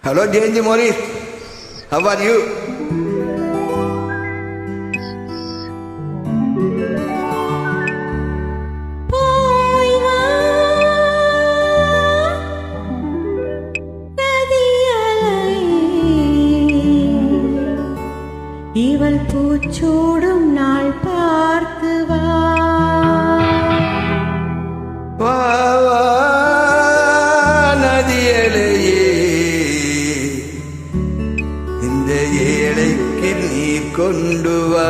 Hello, J.J. Morris. How are you? இவள் பூச்சூடும் நாள் பார்த்து வா நதியலையே இந்த ஏழைக்கு நீர் கொண்டு வா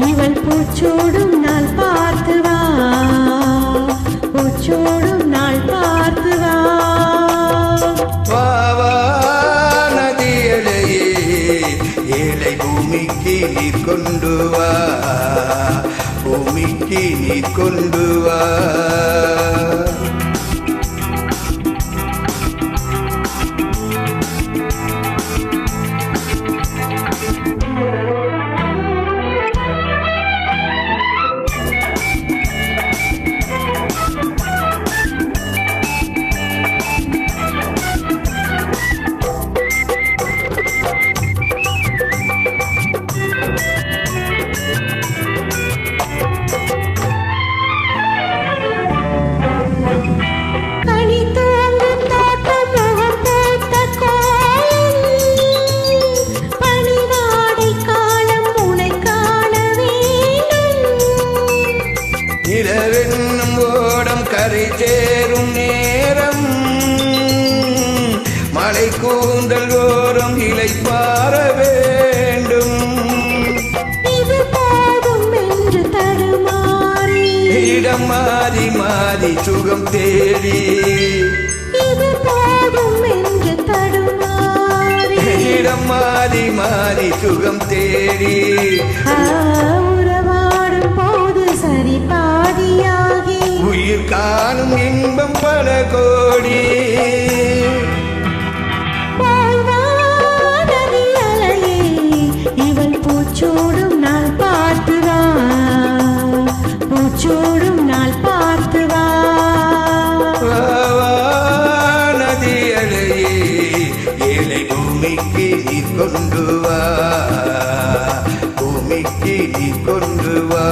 இவள் பூச்சூடும் நாள் பார்த்து வா பூச்சூடும் நாள் பார்த்து வா நதியலையே ஏழை பூமிக்கு நீர் கொண்டு வா பூமிக்கு நீர் கொண்டு வா நிலவென்னும் ஓடம் கரை சேரும் நேரம் மலை கூந்தல் ஓரம் இலை பார வேண்டும் இது போதும் என்று தடுமாறி இடம் மாறி மாறி சுகம் தேடி இது போதும் என்று தடுமாறி இடம் மாறி மாறி சுகம் தேடி உறவாடும் போது சரி பாதியாகி உயிர் காணும் இன்பம் பல கோடி இவள் பூச்சோடும் நாள் பார்த்து வா பூச்சோடும் நாள் பார்த்து வா நதியலையே ஏழை பூமிக்கு நீர் கொண்டு வா பூமிக்கு நீர் கொண்டு வா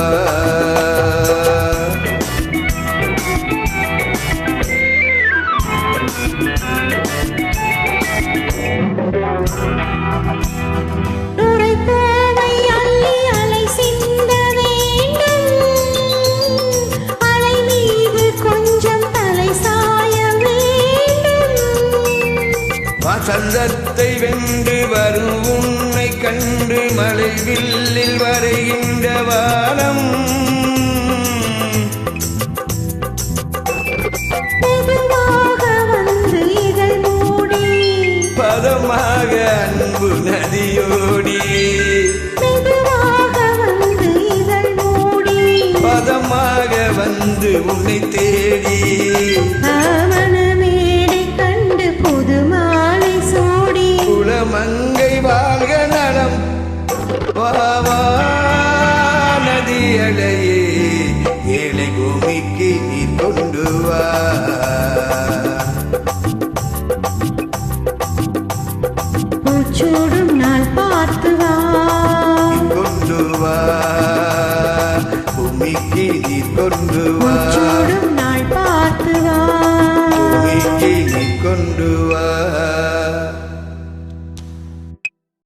வசந்தத்தை வென்று வரும் உன்னை கண்டு மலை வில்லில் வரைகின்ற வானம் மெதுவாக வந்து இதழ் மூடி பதமாக அன்பு நதியோடி மெதுவாக வந்து இதழ் மூடி பதமாக வந்து உன்னை தேடி மனமேடை கண்டு புது மாலை சூடி குலமங்கை வாழ்க நலம் வாவா நதியலையே ஏழை பூமிக்கு நீர் கொண்டு வா பூச்சூடும் நாள் பார்த்து வா கொண்டு வா பூமிக்கு நீர் கொண்டு வா பூச்சூடும் நாள் பார்த்து வா பூமிக்கு நீர் கொண்டு வா